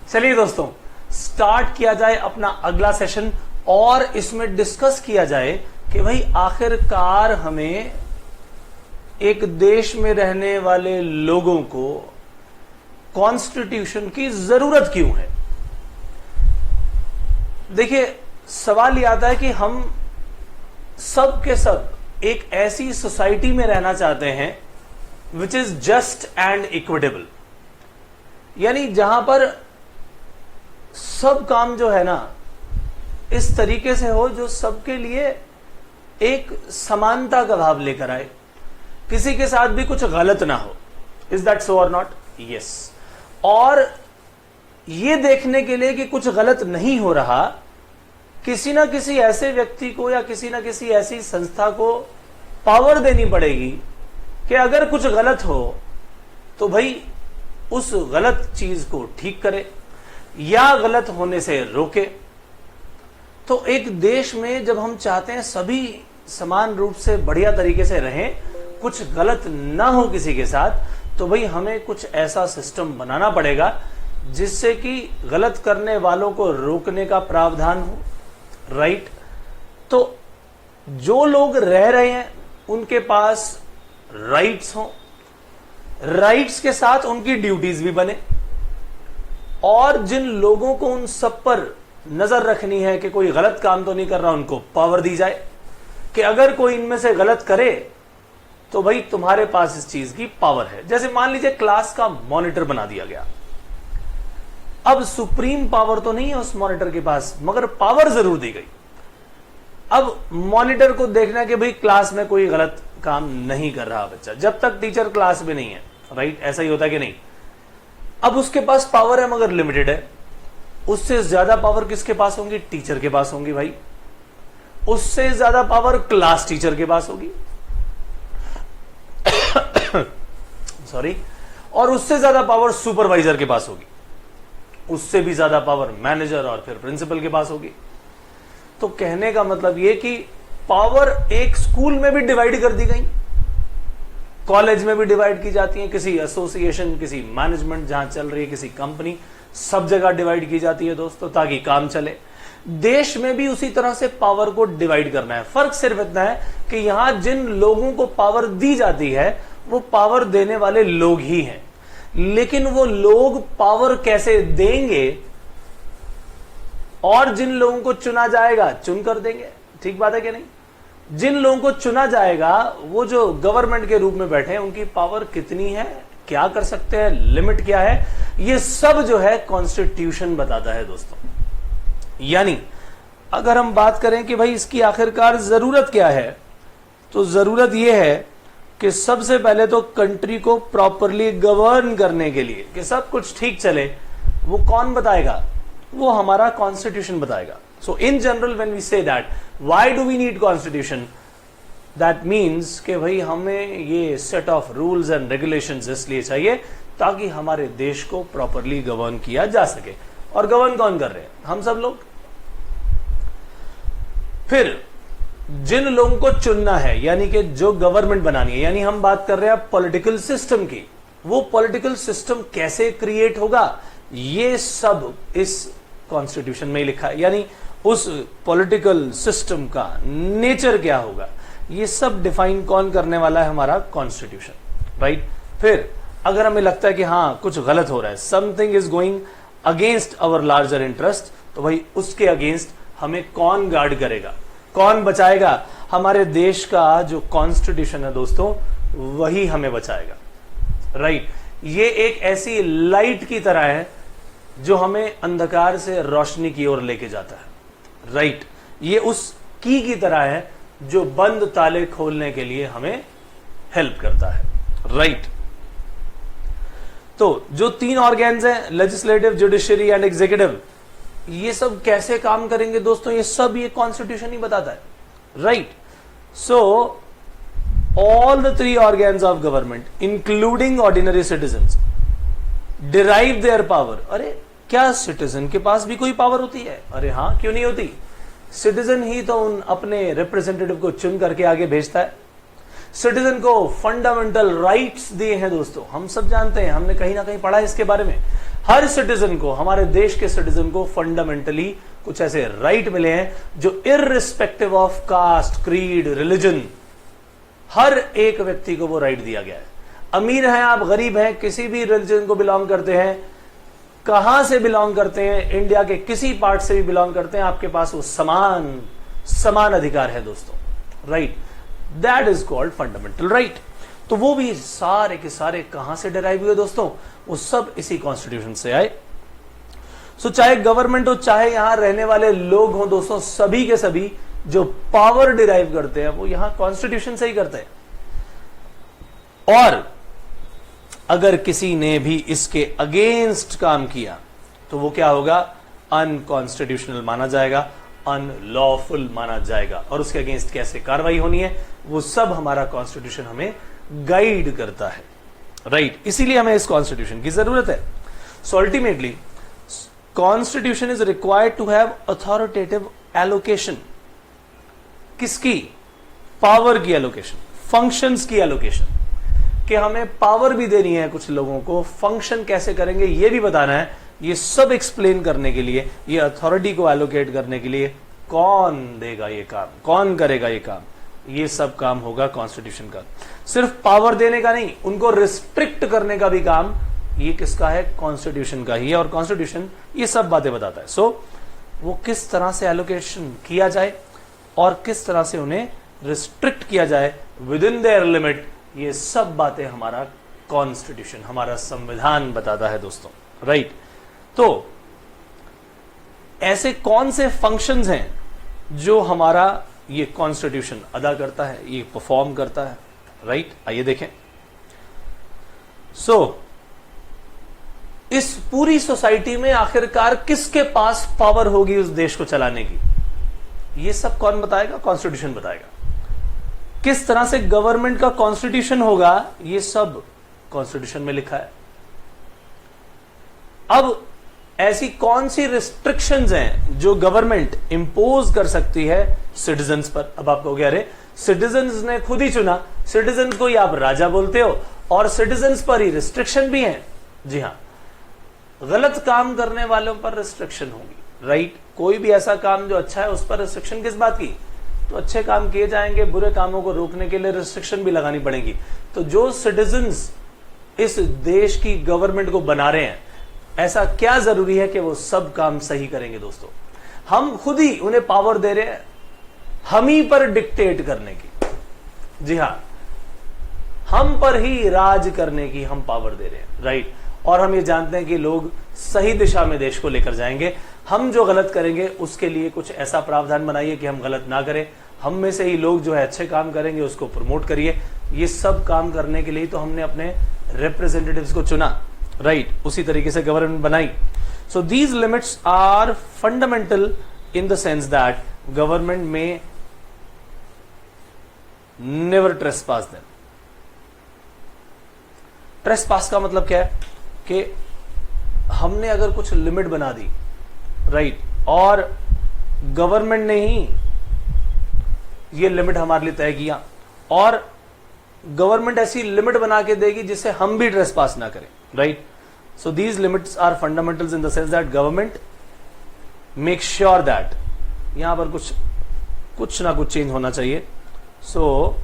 चलिए दोस्तों, स्टार्ट किया जाए अपना अगला सेशन और इसमें डिस्कस किया जाए कि भाई आखिरकार हमें एक देश में रहने वाले लोगों को कॉन्स्टिट्यूशन की जरूरत क्यों है। देखिए, सवाल यह आता है कि हम सब के सब एक ऐसी सोसाइटी में रहना चाहते हैं which is just and equitable, यानी जहां पर सब काम जो है ना इस तरीके से हो जो सबके लिए एक समानता का भाव लेकर आए, किसी के साथ भी कुछ गलत ना हो। इज दैट सो और नॉट? यस। और ये देखने के लिए कि कुछ गलत नहीं हो रहा, किसी ना किसी ऐसे व्यक्ति को या किसी ना किसी ऐसी संस्था को पावर देनी पड़ेगी कि अगर कुछ गलत हो तो भाई उस गलत चीज को ठीक करे या गलत होने से रोके। तो एक देश में जब हम चाहते हैं सभी समान रूप से बढ़िया तरीके से रहें, कुछ गलत ना हो किसी के साथ, तो भाई हमें कुछ ऐसा सिस्टम बनाना पड़ेगा जिससे कि गलत करने वालों को रोकने का प्रावधान हो। राइट? तो जो लोग रह रहे हैं उनके पास राइट्स हो, राइट्स के साथ उनकी ड्यूटीज भी बने, और जिन लोगों को उन सब पर नजर रखनी है कि कोई गलत काम तो नहीं कर रहा, उनको पावर दी जाए कि अगर कोई इनमें से गलत करे तो भाई तुम्हारे पास इस चीज की पावर है। जैसे मान लीजिए क्लास का मॉनिटर बना दिया गया, अब सुप्रीम पावर तो नहीं है उस मॉनिटर के पास, मगर पावर जरूर दी गई। अब मॉनिटर को देखना कि भाई क्लास में कोई गलत काम नहीं कर रहा बच्चा, जब तक टीचर क्लास में नहीं है। राइट? ऐसा ही होता है कि नहीं? अब उसके पास पावर है मगर लिमिटेड है। उससे ज्यादा पावर किसके पास होंगी? टीचर के पास होंगी भाई। उससे ज्यादा पावर क्लास टीचर के पास होगी सॉरी। और उससे ज्यादा पावर सुपरवाइजर के पास होगी। उससे भी ज्यादा पावर मैनेजर और फिर प्रिंसिपल के पास होगी। तो कहने का मतलब यह कि पावर एक स्कूल में भी डिवाइड कर दी गई, कॉलेज में भी डिवाइड की जाती है, किसी एसोसिएशन, किसी मैनेजमेंट जहां चल रही है, किसी कंपनी, सब जगह डिवाइड की जाती है दोस्तों, ताकि काम चले। देश में भी उसी तरह से पावर को डिवाइड करना है। फर्क सिर्फ इतना है कि यहां जिन लोगों को पावर दी जाती है वो पावर देने वाले लोग ही हैं, लेकिन वो लोग पावर कैसे देंगे, और जिन लोगों को चुना जाएगा चुन कर देंगे। ठीक बात है कि नहीं? जिन लोगों को चुना जाएगा वो जो गवर्नमेंट के रूप में बैठे हैं, उनकी पावर कितनी है, क्या कर सकते हैं, लिमिट क्या है, ये सब जो है कॉन्स्टिट्यूशन बताता है दोस्तों। यानी अगर हम बात करें कि भाई इसकी आखिरकार जरूरत क्या है, तो जरूरत यह है कि सबसे पहले तो कंट्री को प्रॉपरली गवर्न करने के लिए कि सब कुछ ठीक चले, वो कौन बताएगा? वो हमारा कॉन्स्टिट्यूशन बताएगा। So in general when we say that why do we need constitution, that means कि भाई हमें ये set of rules and regulations इसलिए चाहिए ताकि हमारे देश को प्रॉपरली गवर्न किया जा सके। और गवर्न कौन कर रहे हैं? हम सब लोग। फिर जिन लोगों को चुनना है, यानी कि जो गवर्नमेंट बनानी है, यानी हम बात कर रहे हैं पॉलिटिकल सिस्टम की, वो पॉलिटिकल सिस्टम कैसे क्रिएट होगा, ये सब इस कॉन्स्टिट्यूशन में ही लिखा है। यानी उस पॉलिटिकल सिस्टम का नेचर क्या होगा, ये सब डिफाइन कौन करने वाला है? हमारा कॉन्स्टिट्यूशन। राइट? फिर अगर हमें लगता है कि हां कुछ गलत हो रहा है, something is going against our larger interest, तो भाई उसके अगेंस्ट हमें कौन गार्ड करेगा, कौन बचाएगा? हमारे देश का जो कॉन्स्टिट्यूशन है दोस्तों, वही हमें बचाएगा। राइट? ये एक ऐसी लाइट की तरह है जो हमें अंधकार से रोशनी की ओर लेके जाता है। राइट? ये उस की तरह है जो बंद ताले खोलने के लिए हमें हेल्प करता है। राइट? तो जो तीन ऑर्गेन्स हैं, लेजिस्लेटिव, जुडिशरी एंड एग्जीक्यूटिव, ये सब कैसे काम करेंगे दोस्तों, ये सब ये कॉन्स्टिट्यूशन ही बताता है। Right? So all the three organs of government, including ordinary citizens, derive their power. अरे क्या सिटीजन के पास भी कोई पावर होती है? अरे हाँ, क्यों नहीं होती? सिटीजन ही तो उन अपने रिप्रेजेंटेटिव को चुन करके आगे भेजता है। सिटीजन को फंडामेंटल राइट्स दिए हैं दोस्तों, हम सब जानते हैं, हमने कहीं ना कहीं पढ़ा है इसके बारे में। हर सिटीजन को, हमारे देश के सिटीजन को फंडामेंटली कुछ ऐसे राइट मिले हैं जो irrespective of caste, creed, religion, हर एक व्यक्ति को वो राइट दिया गया है। अमीर हैं आप, गरीब हैं, किसी भी रिलीजन को बिलोंग करते हैं, कहां से बिलोंग करते हैं, इंडिया के किसी पार्ट से भी बिलोंग करते हैं, आपके पास वो समान अधिकार है दोस्तों, right. That is called fundamental right. तो वो भी सारे के सारे कहां से डिराइव हुए दोस्तों? वो सब इसी कॉन्स्टिट्यूशन से आए। सो चाहे गवर्नमेंट हो, चाहे यहां रहने वाले लोग हों दोस्तों, सभी के सभी जो पावर डिराइव करते हैं वो यहां कॉन्स्टिट्यूशन से ही करते हैं। और अगर किसी ने भी इसके अगेंस्ट काम किया तो वो क्या होगा? अनकॉन्स्टिट्यूशनल माना जाएगा, अनलॉफुल माना जाएगा। और उसके अगेंस्ट कैसे कार्रवाई होनी है वो सब हमारा कॉन्स्टिट्यूशन हमें गाइड करता है, राइट। इसीलिए हमें इस कॉन्स्टिट्यूशन की जरूरत है। So ultimately constitution is required to have authoritative allocation. किसकी? पावर की एलोकेशन, फंक्शंस की एलोकेशन, कि हमें पावर भी देनी है कुछ लोगों को, फंक्शन कैसे करेंगे ये भी बताना है। ये सब एक्सप्लेन करने के लिए, ये अथॉरिटी को एलोकेट करने के लिए कौन देगा ये काम, कौन करेगा ये काम, ये सब काम होगा कॉन्स्टिट्यूशन का। सिर्फ पावर देने का नहीं, उनको रिस्ट्रिक्ट करने का भी काम ये किसका है? कॉन्स्टिट्यूशन का ही है। और कॉन्स्टिट्यूशन ये सब बातें बताता है। सो वो किस तरह से एलोकेशन किया जाए और किस तरह से उन्हें रिस्ट्रिक्ट किया जाए विद इन देयर लिमिट, ये सब बातें हमारा कॉन्स्टिट्यूशन, हमारा संविधान बताता है दोस्तों, राइट। तो ऐसे कौन से फंक्शंस हैं जो हमारा ये कॉन्स्टिट्यूशन अदा करता है, ये परफॉर्म करता है, राइट। आइए देखें। सो इस पूरी सोसाइटी में आखिरकार किसके पास पावर होगी उस देश को चलाने की, ये सब कौन बताएगा? कॉन्स्टिट्यूशन बताएगा। किस तरह से गवर्नमेंट का कॉन्स्टिट्यूशन होगा ये सब कॉन्स्टिट्यूशन में लिखा है। अब ऐसी कौन सी रिस्ट्रिक्शंस हैं जो गवर्नमेंट इंपोज कर सकती है सिटीजन्स पर? अब आप कहोगे अरे सिटीजन्स ने खुद ही चुना, सिटीजन्स को ही आप राजा बोलते हो और सिटीजन्स पर ही रिस्ट्रिक्शन भी है। जी हां, गलत काम करने वालों पर रिस्ट्रिक्शन होगी, राइट। कोई भी ऐसा काम जो अच्छा है उस पर रिस्ट्रिक्शन किस बात की? तो अच्छे काम किए जाएंगे, बुरे कामों को रोकने के लिए रिस्ट्रिक्शन भी लगानी पड़ेगी। तो जो सिटीजन्स इस देश की गवर्नमेंट को बना रहे हैं, ऐसा क्या जरूरी है कि वो सब काम सही करेंगे दोस्तों? हम खुद ही उन्हें पावर दे रहे हैं हम ही पर डिक्टेट करने की। जी हां, हम पर ही राज करने की हम पावर दे रहे हैं, राइट। और हम ये जानते हैं कि लोग सही दिशा में देश को लेकर जाएंगे। हम जो गलत करेंगे उसके लिए कुछ ऐसा प्रावधान बनाइए कि हम गलत ना करें। हम में से ही लोग जो है अच्छे काम करेंगे उसको प्रमोट करिए। ये सब काम करने के लिए तो हमने अपने रिप्रेजेंटेटिव्स को चुना, राइट। उसी तरीके से गवर्नमेंट बनाई। So these limits are fundamental in the sense that government में नेवर ट्रेसपास देम। ट्रेसपास का मतलब क्या है कि हमने अगर कुछ लिमिट बना दी, राइट, और गवर्नमेंट ने ही ये लिमिट हमारे लिए तय किया और गवर्नमेंट ऐसी लिमिट बना के देगी जिससे हम भी ट्रेसपास ना करें, right. So these limits are fundamentals in the sense that government make sure that, यहां पर कुछ ना कुछ चेंज होना चाहिए। सो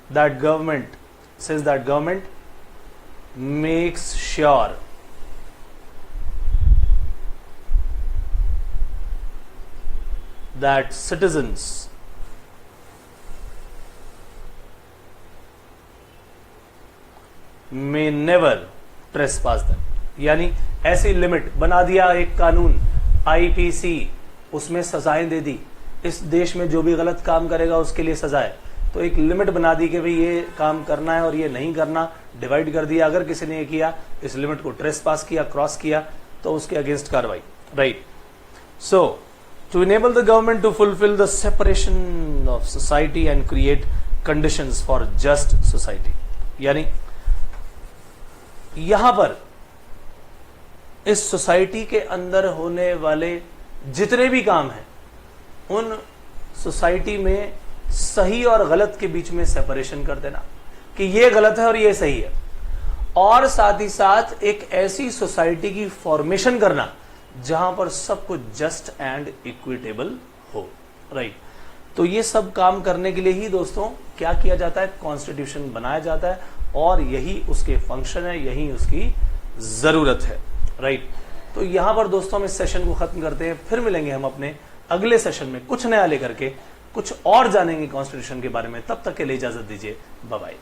that government says that government makes sure that citizens may never trespass them। यानी ऐसी लिमिट बना दिया एक कानून आईपीसी, उसमें सजाएं दे दी। इस देश में जो भी गलत काम करेगा उसके लिए सजाएं। तो एक लिमिट बना दी कि भाई ये काम करना है और ये नहीं करना, डिवाइड कर दिया। अगर किसी ने ये किया, इस लिमिट को ट्रेसपास किया, क्रॉस किया, तो उसके अगेंस्ट कार्रवाई, right. So to enable the government to fulfil the separation of society and create conditions for just society, यानी यहां पर इस सोसाइटी के अंदर होने वाले जितने भी काम हैं उन सोसाइटी में सही और गलत के बीच में सेपरेशन कर देना, कि ये गलत है और ये सही है, और साथ ही साथ एक ऐसी सोसाइटी की फॉर्मेशन करना जहां पर सब कुछ जस्ट एंड इक्विटेबल हो, राइट। तो ये सब काम करने के लिए ही दोस्तों क्या किया जाता है, कॉन्स्टिट्यूशन बनाया जाता है, और यही उसके फंक्शन है, यही उसकी जरूरत है, राइट। तो यहां पर दोस्तों हम इस सेशन को खत्म करते हैं, फिर मिलेंगे हम अपने अगले सेशन में कुछ नया लेकर के, कुछ और जानेंगे कॉन्स्टिट्यूशन के बारे में। तब तक के लिए इजाजत दीजिए, बाय बाय।